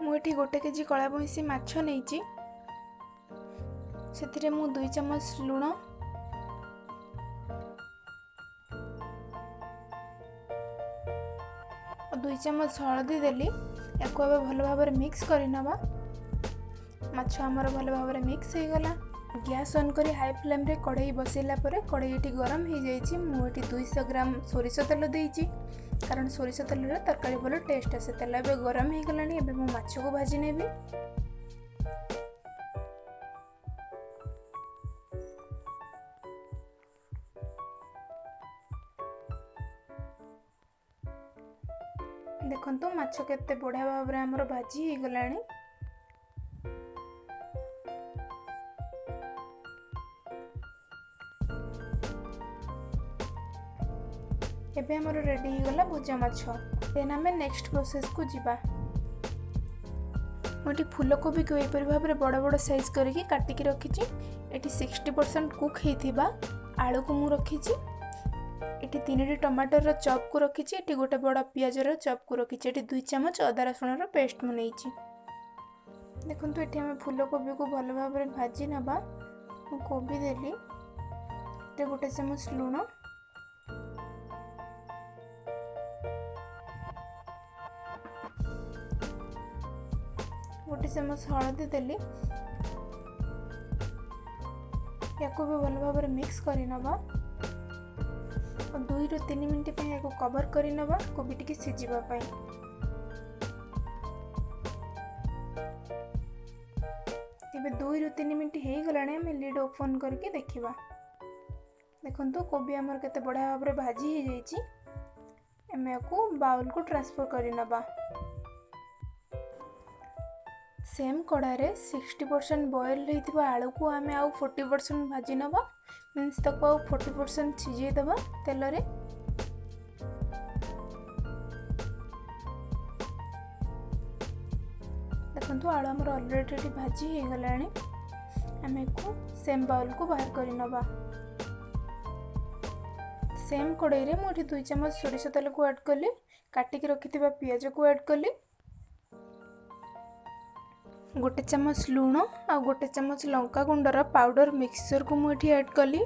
मुझे 1 केजी कला भैंसी माछ नहीं से मु 2 चम्मच लुण और 2 चम्मच हलदी देली या भल भाव मिक्स करनवा। माछ आमर भल भाव मिक्स हो गला। गैस ऑन करी हाई फ्लेम रे कढ़ई बसैला परे कढ़ई गरम हो जाइए। मुझे 200 ग्राम सोरिष तेल देइछि कारण सोरिष तेल रे तरकारी भल टेस्ट आसे। तेल ए गरम हो गलानी। एबे मु माछ को भाजी नेबी। देखंतु माछ केते बढ़िया भाव रे हमर भाजी हो गलानी। एबे हमर रेडी हो गला भुजा माछ। देन हमें नेक्स्ट प्रोसेस को जीवा। मोटी फूल कोबी को एपर भाव रे बड़ बड़ साइज करके काटिकी रखिछि। एटी 60% कुक हेथिबा आलू को मु रखिछि। एटी 3टी टमाटर रो चॉप को रखिछि। एटी गोटे बड़ पियाज रो चॉप को रखिछि। एटी 2 चम्मच अदा रसुण रो पेस्ट मु नेइछि। देखंतु एटी हम फूल कोबी को भल भाव रे भाजी नबा। मु कोबी देली। एटी गोटे चम्मच लूण, गोटे चम्मच हलदी देली। या भी भल भाव मिक्स करनवा और 2 ରୁ 3 मिनट पे कवर करनवा कोबी टिके सिझिबा पई। एबे 2 ରୁ 3 मिनट हे गलाने हम लिड ओपन करके देखिबा। देखंतु कोबी हमर केते बढ़िया भाव भाजी हे जाइछि। एमे को बाउल को ट्रांसफर करनवा। सेम कड़ारे 60% बॉयल होइथिबा आलू को आमे आउ 40% भाजी नबा। मींस तक आउ 40% सिझे दबा तेल रे। देखंतु आलू हमर ऑलरेडी भाजी हे गलानी। आमे को सेम बाउल को बाहर करि नबा। सेम कड़ाई रे मोठी 2 चम्मच सोरिष तेल को ऐड कली। काटी के रखिथिबा पियाज को ऐड कली। गोटे चम्मच लूण आ गोटे चम्मच लंका गुंडर पाउडर मिक्सचर को मुझे ऐड कली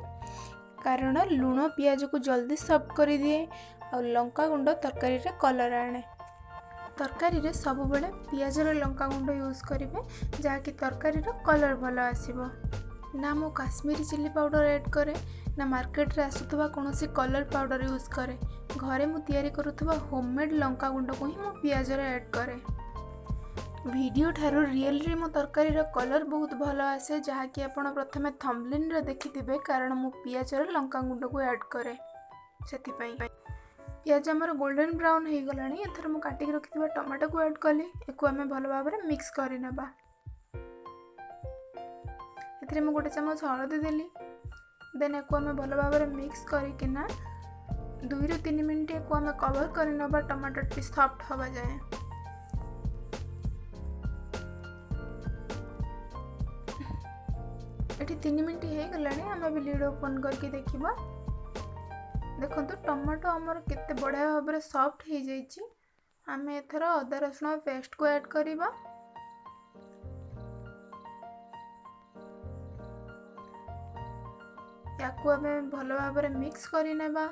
कारण लूण पियाज को जल्दी सॉफ्ट कर दिए और लंका गुंड तरकारी रे कलर आने। तरकारी रे सब बेले पियाज रे लंका गुंड यूज करिवे जहाँकि तरकारी रे कलर भल आसीबो। ना मो काश्मीरी चिली पाउडर ऐड करे ना मार्केट रे आसुथबा कोनोसी कलर पाउडर यूज करे। घरे मु तैयारी करूथबा होममेड लंका गुंड को ही मो पियाज रे ऐड करे। वीडियो ठारू रियल रे मो तरकारी रो कलर बहुत भल आसे जहाँकि आपण प्रथमे थंबनेल रे देखिथिबे कारण मु पियाज रे लंका गुंड को ऐड करे। सेति पई पियाज हमर गोल्डन ब्राउन हे गलानी। एथर मु काटी के रखिथिबा टमाटो को ऐड कली। एको हमें भल भाव रे मिक्स करि नबा। एथरे मु गोटे चम्मच हळदी देली। देन एको हमें भल भाव रे मिक्स करि किना 2 ରୁ 3 मिनिट एको हमें कवर करि नबा टमाटो टी सॉफ्ट होबा जाए। एठी 3 मिनिट हे गलानी। हम अब लिड ओपन करके देखिबा। देखंतु टमाटो हमर केते बढ़िया भाव रे सॉफ्ट हे जाइछि। हमें एथरा अदा रसुण पेस्ट को ऐड करिबा। याकू हमें भल भाव रे मिक्स करि नेबा।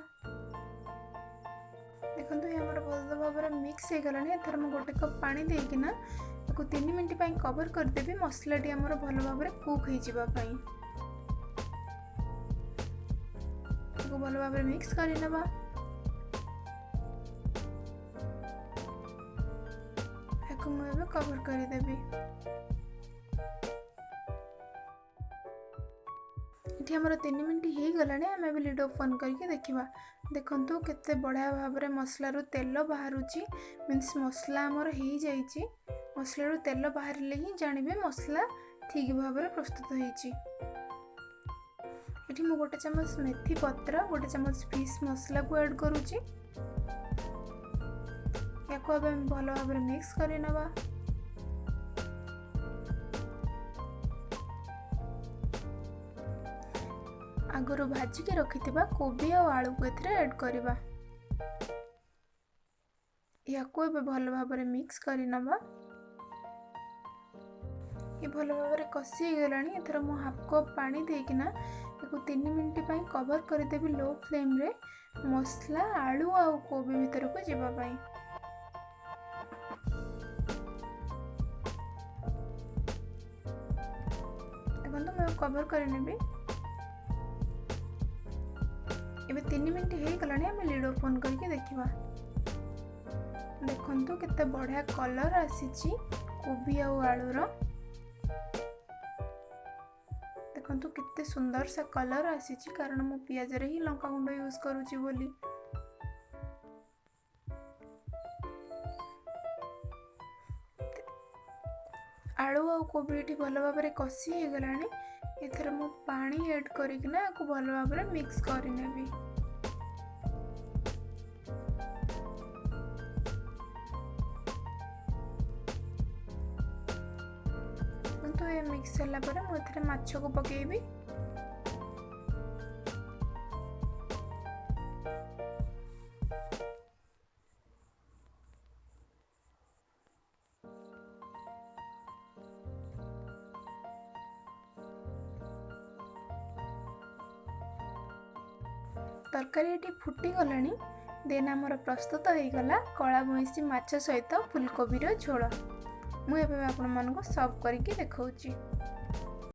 देखंतु हमर भल भाव रे मिक्स हे गलानी। एथर हम गोटे कप पानी दे किना 3 मिनिट पई कवर कर देबी। मसला टी हमर भल भाव रे कुक हे जिबा पई। को भल भाव रे मिक्स करि नबा। एको मु एबे कवर करि देबी। एठी हमर 3 मिनिट हे गलानी। हम एबे लिड ओपन करके देखिबा। देखंतु केते बढ़िया भाव रे मसला रो तेल बाहरुची। मींस मसला हमर हे जाईची। मसला रो तेल बाहरले ही जानिबे मसला ठीक भाव रे प्रस्तुत होईची। एठी मु गोटे चम्मच मेथी पत्र गोटे चम्मच फिश मसला को ऐड करूची। याको अब हम भल भाव रे मिक्स करि नबा। आगरो भाजी के रखिथिबा कोबी और आलू को एथरे ऐड करिबा। याको एबे भल भाव रे मिक्स करि नबा। ये ଭଲ ଭାବରେ କଷି ହେଇଗଲାଣି। ଏଥର ମୁଁ ହାଫ୍ କପ୍ ପାଣି ଦେଇକିନା ତାକୁ 3 ମିନିଟ୍ ପାଇଁ କଭର୍ କରିଦେବି ଲୋ ଫ୍ଲେମ୍ରେ, ମସଲା ଆଳୁ ଆଉ କୋବି ଭିତରକୁ ଯିବା ପାଇଁ। ଦେଖନ୍ତୁ ମୁଁ କଭର୍ କରିନେବି। ଏବେ 3 ମିନିଟ୍ ହେଇଗଲାଣି, ଆମେ ଲିଡ୍ ଓପନ୍ କରିକି ଦେଖିବା। ଦେଖନ୍ତୁ କେତେ ବଢ଼ିଆ କଲର୍ ଆସିଛି କୋବି ଆଉ ଆଳୁର। ଦେଖନ୍ତୁ କେତେ ସୁନ୍ଦର ସେ କଲର୍ ଆସିଛି, କାରଣ ମୁଁ ପିଆଜରେ ହିଁ ଲଙ୍କାଗୁଣ୍ଡ ୟୁଜ୍ କରୁଛି ବୋଲି। ଆଳୁ ଆଉ କୋବି ଏଠି ଭଲ ଭାବରେ କଷି ହେଇଗଲାଣି। ଏଥର ମୁଁ ପାଣି ଆଡ୍ କରିକିନା ଆକୁ ଭଲ ଭାବରେ ମିକ୍ସ କରିନେବି। କିନ୍ତୁ ଏ ମିକ୍ସ ହେଲା ପରେ ମୁଁ ଏଥିରେ ମାଛକୁ ପକେଇବି। ତରକାରୀ ଏଠି ଫୁଟିଗଲାଣି। ଦେନ୍ ଆମର ପ୍ରସ୍ତୁତ ହେଇଗଲା କଳା ଭଇଁଷି ମାଛ ସହିତ ଫୁଲକୋବିର ଝୋଳ। ମୁଁ ଏବେ ଆପଣମାନଙ୍କୁ ସର୍ଭ କରିକି ଦେଖାଉଛି।